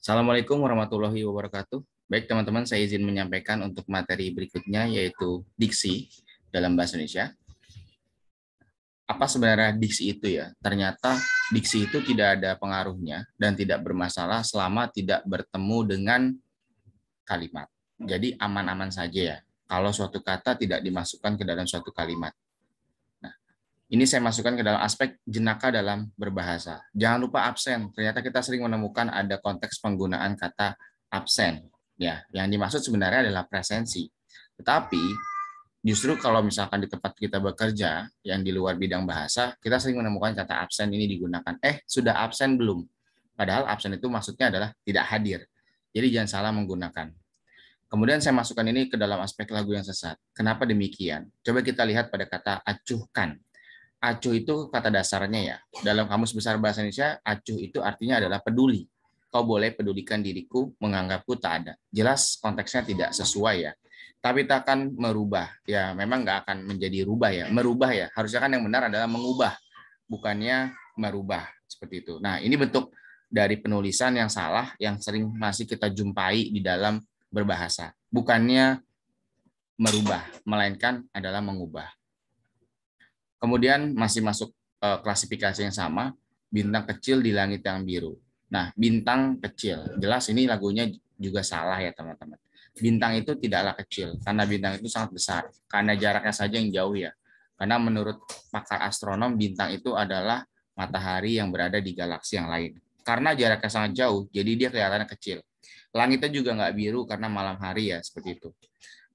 Assalamualaikum warahmatullahi wabarakatuh. Baik teman-teman, saya izin menyampaikan untuk materi berikutnya yaitu diksi dalam bahasa Indonesia. Apa sebenarnya diksi itu ya? Ternyata diksi itu tidak ada pengaruhnya dan tidak bermasalah selama tidak bertemu dengan kalimat. Jadi aman-aman saja ya kalau suatu kata tidak dimasukkan ke dalam suatu kalimat. Nah, ini saya masukkan ke dalam aspek jenaka dalam berbahasa. Jangan lupa absen. Ternyata kita sering menemukan ada konteks penggunaan kata absen. Ya, yang dimaksud sebenarnya adalah presensi. Tetapi justru kalau misalkan di tempat kita bekerja yang di luar bidang bahasa, kita sering menemukan kata absen ini digunakan. Sudah absen belum? Padahal absen itu maksudnya adalah tidak hadir. Jadi jangan salah menggunakan. Kemudian saya masukkan ini ke dalam aspek lagu yang sesat. Kenapa demikian? Coba kita lihat pada kata acuhkan. Acuh itu kata dasarnya ya. Dalam Kamus Besar Bahasa Indonesia, acuh itu artinya adalah peduli. Kau boleh pedulikan diriku, menganggapku tak ada. Jelas konteksnya tidak sesuai ya. Tapi tak akan merubah. Ya, memang nggak akan menjadi rubah ya. Merubah ya. Harusnya kan yang benar adalah mengubah, bukannya merubah. Seperti itu. Nah, ini bentuk dari penulisan yang salah, yang sering masih kita jumpai di dalam berbahasa. Bukannya merubah, melainkan adalah mengubah. Kemudian masih masuk klasifikasi yang sama, bintang kecil di langit yang biru. Nah, bintang kecil, jelas ini lagunya juga salah ya teman-teman. Bintang itu tidaklah kecil, karena bintang itu sangat besar, karena jaraknya saja yang jauh ya. Karena menurut pakar astronom, bintang itu adalah matahari yang berada di galaksi yang lain. Karena jaraknya sangat jauh, jadi dia kelihatannya kecil. Langitnya juga nggak biru karena malam hari ya, seperti itu.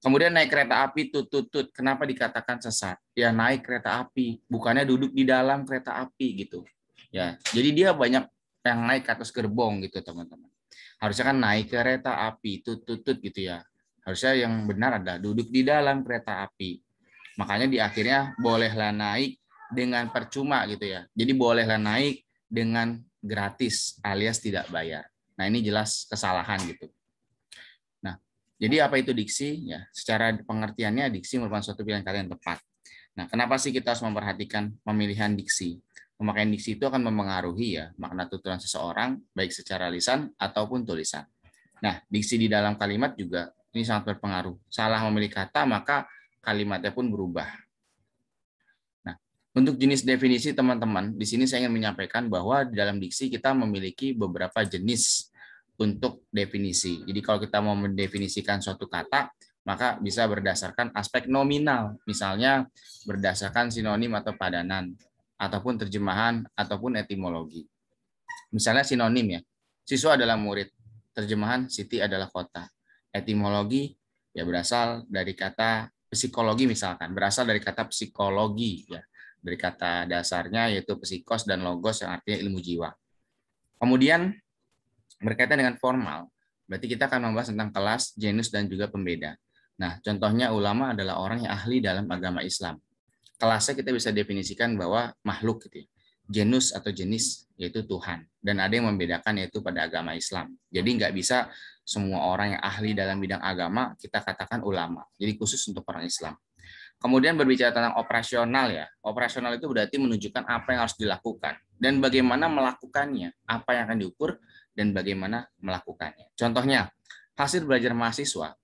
Kemudian naik kereta api tut. Kenapa dikatakan sesat? Ya naik kereta api, bukannya duduk di dalam kereta api gitu. Ya, jadi dia banyak yang naik ke atas gerbong gitu teman-teman. Harusnya kan naik kereta api tut gitu ya. Harusnya yang benar adalah duduk di dalam kereta api. Makanya di akhirnya bolehlah naik dengan percuma gitu ya. Jadi bolehlah naik dengan gratis alias tidak bayar. Nah ini jelas kesalahan gitu. Jadi apa itu diksi? Ya, secara pengertiannya diksi merupakan suatu pilihan kata yang tepat. Nah, kenapa sih kita harus memperhatikan pemilihan diksi? Pemakaian diksi itu akan mempengaruhi ya makna tuturan seseorang baik secara lisan ataupun tulisan. Nah, diksi di dalam kalimat juga ini sangat berpengaruh. Salah memilih kata maka kalimatnya pun berubah. Nah, untuk jenis definisi teman-teman, di sini saya ingin menyampaikan bahwa di dalam diksi kita memiliki beberapa jenis untuk definisi. Jadi kalau kita mau mendefinisikan suatu kata, maka bisa berdasarkan aspek nominal, misalnya berdasarkan sinonim atau padanan, ataupun terjemahan, ataupun etimologi. Misalnya sinonim ya, siswa adalah murid, terjemahan Siti adalah kota. Etimologi ya berasal dari kata psikologi misalkan, berasal dari kata psikologi ya, dari kata dasarnya yaitu psikos dan logos yang artinya ilmu jiwa. Kemudian berkaitan dengan formal, berarti kita akan membahas tentang kelas, genus, dan juga pembeda. Nah, contohnya ulama adalah orang yang ahli dalam agama Islam. Kelasnya kita bisa definisikan bahwa makhluk gitu ya. Genus atau jenis yaitu Tuhan. Dan ada yang membedakan yaitu pada agama Islam. Jadi nggak bisa semua orang yang ahli dalam bidang agama kita katakan ulama. Jadi khusus untuk orang Islam. Kemudian berbicara tentang operasional ya. Operasional itu berarti menunjukkan apa yang harus dilakukan dan bagaimana melakukannya, apa yang akan diukur dan bagaimana melakukannya. Contohnya, hasil belajar mahasiswa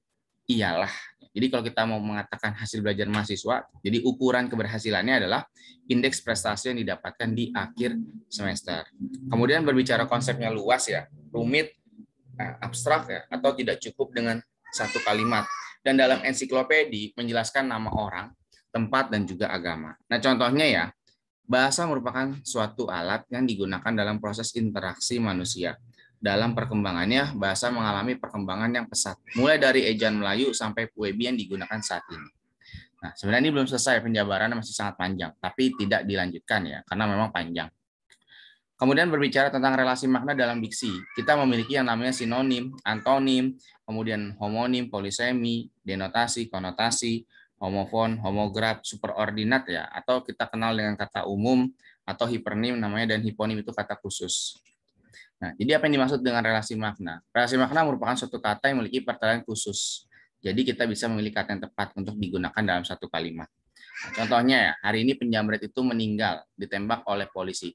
ialah. Jadi kalau kita mau mengatakan hasil belajar mahasiswa, jadi ukuran keberhasilannya adalah indeks prestasi yang didapatkan di akhir semester. Kemudian berbicara konsepnya luas ya, rumit, abstrak ya, atau tidak cukup dengan satu kalimat. Dan dalam ensiklopedi menjelaskan nama orang, tempat, dan juga agama. Nah contohnya ya, bahasa merupakan suatu alat yang digunakan dalam proses interaksi manusia. Dalam perkembangannya, bahasa mengalami perkembangan yang pesat, mulai dari ejaan Melayu sampai puebi yang digunakan saat ini. Nah, sebenarnya ini belum selesai, penjabarannya masih sangat panjang, tapi tidak dilanjutkan ya, karena memang panjang. Kemudian berbicara tentang relasi makna dalam diksi, kita memiliki yang namanya sinonim, antonim, kemudian homonim, polisemi, denotasi, konotasi, homofon, homograf, superordinat ya, atau kita kenal dengan kata umum atau hipernim namanya, dan hiponim itu kata khusus. Nah, jadi apa yang dimaksud dengan relasi makna? Relasi makna merupakan suatu kata yang memiliki pertanyaan khusus. Jadi kita bisa memilih kata yang tepat untuk digunakan dalam satu kalimat. Nah, contohnya ya, hari ini penjamret itu meninggal ditembak oleh polisi.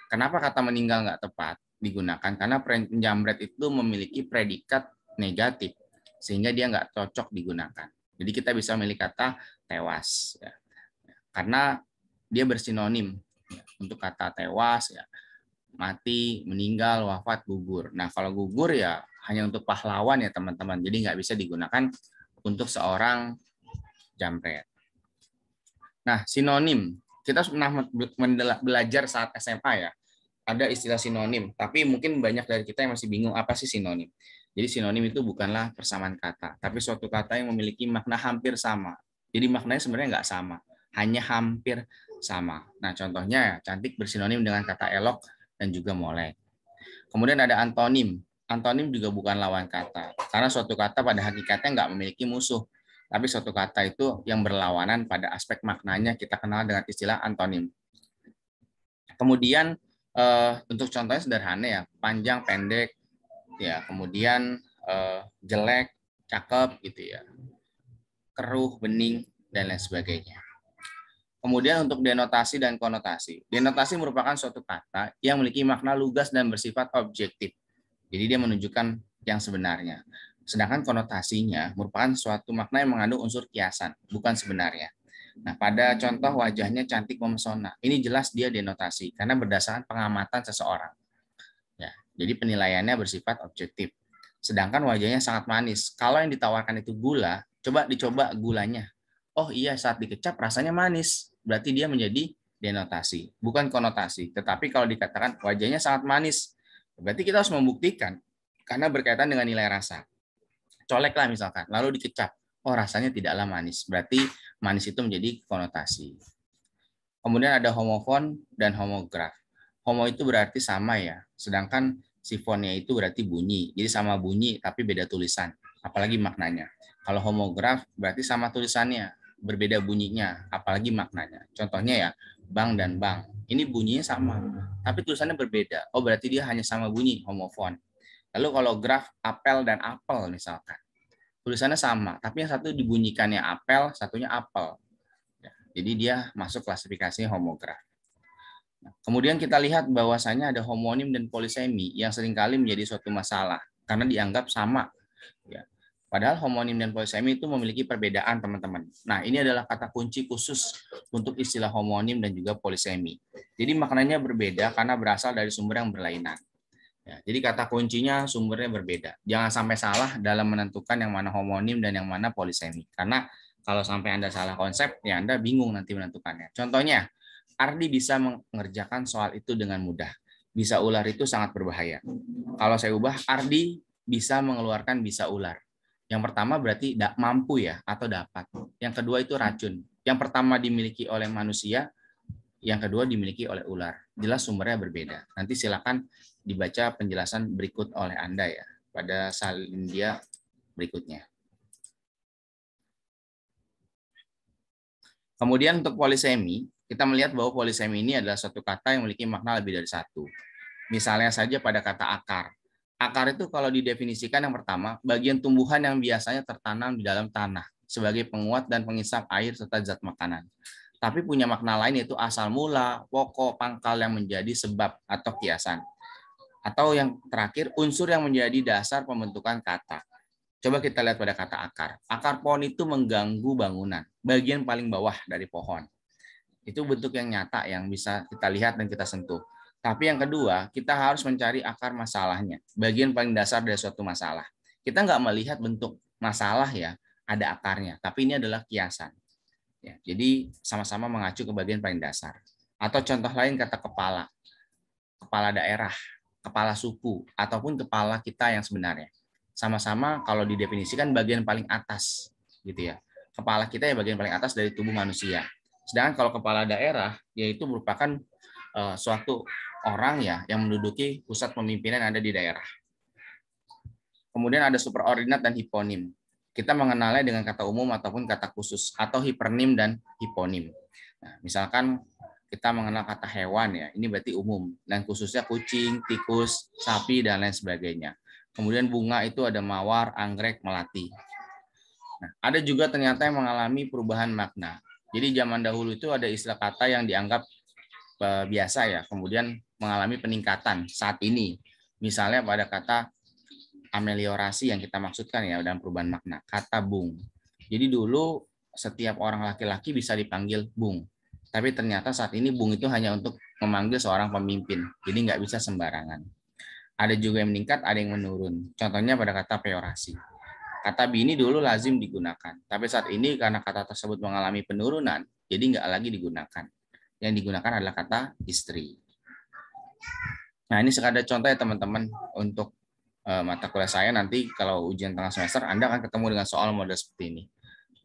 Kenapa kata meninggal nggak tepat? digunakan karena penjamret itu memiliki predikat negatif sehingga dia nggak cocok digunakan. Jadi kita bisa memilih kata tewas ya. Karena dia bersinonim ya, untuk kata tewas ya, mati, meninggal, wafat, gugur. Nah kalau gugur ya hanya untuk pahlawan ya teman-teman. Jadi nggak bisa digunakan untuk seorang jambret. Nah sinonim kita pernah belajar saat SMA ya. Ada istilah sinonim, tapi mungkin banyak dari kita yang masih bingung apa sih sinonim. Jadi sinonim itu bukanlah persamaan kata, tapi suatu kata yang memiliki makna hampir sama. Jadi maknanya sebenarnya nggak sama, hanya hampir sama. Nah contohnya ya, cantik bersinonim dengan kata elok dan juga molek. Kemudian ada antonim. Antonim juga bukan lawan kata, karena suatu kata pada hakikatnya nggak memiliki musuh. Tapi suatu kata itu yang berlawanan pada aspek maknanya kita kenal dengan istilah antonim. Kemudian untuk contohnya sederhana ya, panjang, pendek, ya, kemudian jelek, cakep, gitu ya, keruh, bening, dan lain sebagainya. Kemudian untuk denotasi dan konotasi. Denotasi merupakan suatu kata yang memiliki makna lugas dan bersifat objektif. Jadi dia menunjukkan yang sebenarnya. Sedangkan konotasinya merupakan suatu makna yang mengandung unsur kiasan, bukan sebenarnya. Nah, pada contoh wajahnya cantik memesona, ini jelas dia denotasi karena berdasarkan pengamatan seseorang. Ya, jadi penilaiannya bersifat objektif. Sedangkan wajahnya sangat manis. Kalau yang ditawarkan itu gula, coba dicoba gulanya. Oh iya, saat dikecap rasanya manis. Berarti dia menjadi denotasi, bukan konotasi. Tetapi kalau dikatakan wajahnya sangat manis, berarti kita harus membuktikan karena berkaitan dengan nilai rasa. Colek lah misalkan, lalu dikecap. Oh rasanya tidaklah manis. Berarti manis itu menjadi konotasi. Kemudian ada homofon dan homograf. Homo itu berarti sama ya, sedangkan sifonnya itu berarti bunyi. Jadi sama bunyi tapi beda tulisan, apalagi maknanya. Kalau homograf berarti sama tulisannya, berbeda bunyinya, apalagi maknanya. Contohnya ya, bang dan bang. Ini bunyinya sama, tapi tulisannya berbeda. Oh berarti dia hanya sama bunyi, homofon. Lalu kalau graf apel dan apel misalkan, tulisannya sama, tapi yang satu dibunyikannya apel, satunya apel. Jadi dia masuk klasifikasi homograf. Kemudian kita lihat bahwasanya ada homonim dan polisemi yang seringkali menjadi suatu masalah karena dianggap sama. Ya. Padahal homonim dan polisemi itu memiliki perbedaan, teman-teman. Nah, ini adalah kata kunci khusus untuk istilah homonim dan juga polisemi. Jadi maknanya berbeda karena berasal dari sumber yang berlainan. Ya, jadi kata kuncinya sumbernya berbeda. Jangan sampai salah dalam menentukan yang mana homonim dan yang mana polisemi. Karena kalau sampai Anda salah konsep, ya Anda bingung nanti menentukannya. Contohnya, Ardi bisa mengerjakan soal itu dengan mudah. Bisa ular itu sangat berbahaya. Kalau saya ubah, Ardi bisa mengeluarkan bisa ular. Yang pertama berarti tidak mampu ya, atau dapat. Yang kedua itu racun. Yang pertama dimiliki oleh manusia, yang kedua dimiliki oleh ular. Jelas sumbernya berbeda. Nanti silakan dibaca penjelasan berikut oleh Anda ya, pada salindia berikutnya. Kemudian untuk polisemi, kita melihat bahwa polisemi ini adalah suatu kata yang memiliki makna lebih dari satu. Misalnya saja pada kata akar. Akar itu kalau didefinisikan yang pertama, bagian tumbuhan yang biasanya tertanam di dalam tanah sebagai penguat dan pengisap air serta zat makanan. Tapi punya makna lain yaitu asal mula, pokok, pangkal yang menjadi sebab atau kiasan. Atau yang terakhir, unsur yang menjadi dasar pembentukan kata. Coba kita lihat pada kata akar. Akar pohon itu mengganggu bangunan, bagian paling bawah dari pohon. Itu bentuk yang nyata yang bisa kita lihat dan kita sentuh. Tapi yang kedua, kita harus mencari akar masalahnya, bagian paling dasar dari suatu masalah. Kita nggak melihat bentuk masalah ya, ada akarnya, tapi ini adalah kiasan. Ya, jadi sama-sama mengacu ke bagian paling dasar. Atau contoh lain kata kepala, kepala daerah, kepala suku, ataupun kepala kita yang sebenarnya. Sama-sama kalau didefinisikan bagian paling atas, gitu ya. Kepala kita ya bagian paling atas dari tubuh manusia. Sedangkan kalau kepala daerah, yaitu merupakan suatu orang ya yang menduduki pusat pemimpinan yang ada di daerah. Kemudian ada superordinat dan hiponim. Kita mengenalnya dengan kata umum ataupun kata khusus, atau hipernim dan hiponim. Nah, misalkan kita mengenal kata hewan ya, ini berarti umum, dan khususnya kucing, tikus, sapi, dan lain sebagainya. Kemudian bunga itu ada mawar, anggrek, melati. Nah, ada juga ternyata yang mengalami perubahan makna. Jadi zaman dahulu itu ada istilah kata yang dianggap biasa ya, kemudian mengalami peningkatan saat ini. Misalnya pada kata ameliorasi yang kita maksudkan ya dalam perubahan makna, kata bung. Jadi dulu setiap orang laki-laki bisa dipanggil bung. Tapi ternyata saat ini bung itu hanya untuk memanggil seorang pemimpin. Jadi nggak bisa sembarangan. Ada juga yang meningkat, ada yang menurun. Contohnya pada kata peorasi. Kata bini dulu lazim digunakan. Tapi saat ini karena kata tersebut mengalami penurunan, jadi nggak lagi digunakan. Yang digunakan adalah kata istri. Nah, ini sekadar contoh ya teman-teman untuk mata kuliah saya nanti kalau ujian tengah semester Anda akan ketemu dengan soal model seperti ini.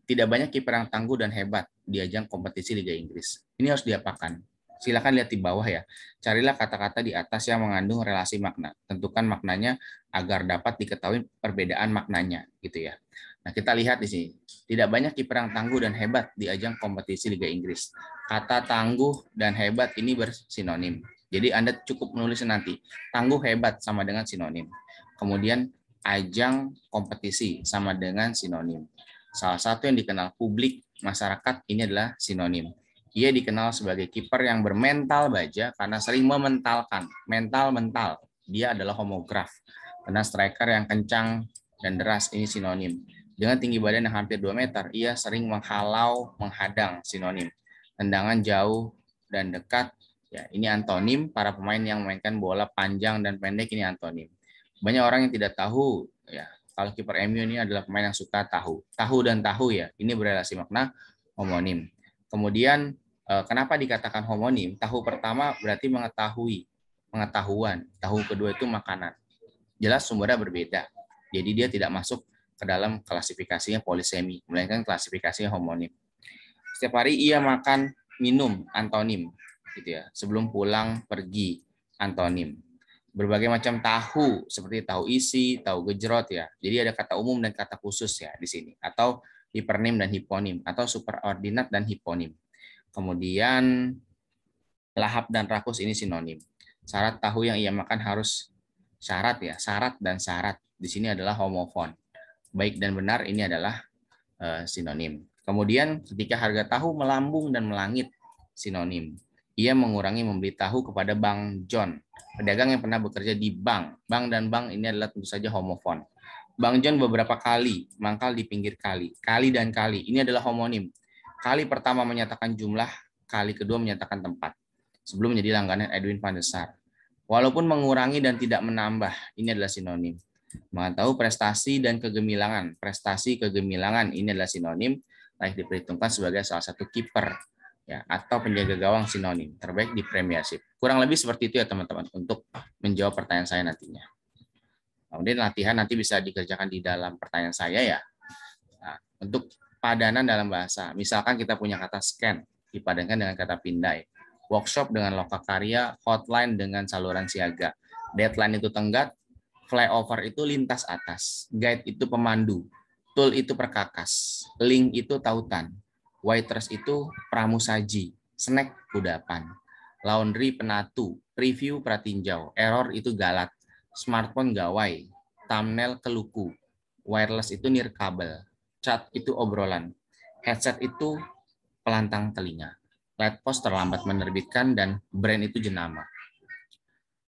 Tidak banyak kiper yang tangguh dan hebat di ajang kompetisi Liga Inggris. Ini harus diapakan? Silakan lihat di bawah ya. Carilah kata-kata di atas yang mengandung relasi makna. Tentukan maknanya agar dapat diketahui perbedaan maknanya, gitu ya. Nah, kita lihat di sini. Tidak banyak kiper yang tangguh dan hebat di ajang kompetisi Liga Inggris. Kata tangguh dan hebat ini bersinonim. Jadi Anda cukup menulis nanti. Tangguh hebat sama dengan sinonim. Kemudian ajang kompetisi sama dengan sinonim. Salah satu yang dikenal publik masyarakat ini adalah sinonim. Ia dikenal sebagai kiper yang bermental baja karena sering mementalkan. Mental. Dia adalah homograf. Karena striker yang kencang dan deras ini sinonim. Dengan tinggi badan yang hampir 2 meter, ia sering menghalau, menghadang sinonim. Tendangan jauh dan dekat, ya ini antonim. Para pemain yang memainkan bola panjang dan pendek ini antonim. Banyak orang yang tidak tahu ya kalau kiper MU ini adalah pemain yang suka tahu. Tahu dan tahu ya, ini berrelasi makna homonim. Kemudian kenapa dikatakan homonim? Tahu pertama berarti mengetahui, pengetahuan. Tahu kedua itu makanan. Jelas sumbernya berbeda. Jadi dia tidak masuk ke dalam klasifikasinya polisemi, melainkan klasifikasinya homonim. Setiap hari ia makan, minum, antonim. Gitu ya. Sebelum pulang, pergi, antonim. Berbagai macam tahu seperti tahu isi, tahu gejrot ya. Jadi ada kata umum dan kata khusus ya di sini atau hipernim dan hiponim atau superordinat dan hiponim. Kemudian lahap dan rakus ini sinonim. Syarat tahu yang ia makan harus syarat ya, syarat dan syarat. Di sini adalah homofon. Baik dan benar ini adalah sinonim. Kemudian ketika harga tahu melambung dan melangit sinonim. Ia mengurangi membeli tahu kepada Bang John, pedagang yang pernah bekerja di bank. Bank dan bank ini adalah tentu saja homofon. Bang John beberapa kali mangkal di pinggir kali. Kali dan kali ini adalah homonim. Kali pertama menyatakan jumlah, kali kedua menyatakan tempat. Sebelum menjadi langganan Edwin van der Sar. Walaupun mengurangi dan tidak menambah, ini adalah sinonim. Mengetahui prestasi dan kegemilangan. Prestasi kegemilangan ini adalah sinonim, layak diperhitungkan sebagai salah satu kiper ya atau penjaga gawang sinonim terbaik di Premiership. Kurang lebih seperti itu ya teman-teman untuk menjawab pertanyaan saya nantinya. Kemudian latihan nanti bisa dikerjakan di dalam pertanyaan saya ya. Nah, untuk padanan dalam bahasa, misalkan kita punya kata scan dipadankan dengan kata pindai, workshop dengan lokakarya, hotline dengan saluran siaga, deadline itu tenggat, flyover itu lintas atas, guide itu pemandu, tool itu perkakas, link itu tautan, waitress itu pramusaji, snack kudapan, laundry penatu, preview pratinjau, error itu galat, smartphone gawai, thumbnail keluku, wireless itu nirkabel, chat itu obrolan, headset itu pelantang telinga, Lightpost terlambat menerbitkan, dan brand itu jenama.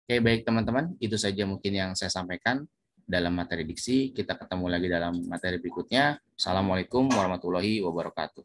Oke, baik teman-teman, itu saja mungkin yang saya sampaikan dalam materi diksi. Kita ketemu lagi dalam materi berikutnya. Assalamualaikum warahmatullahi wabarakatuh.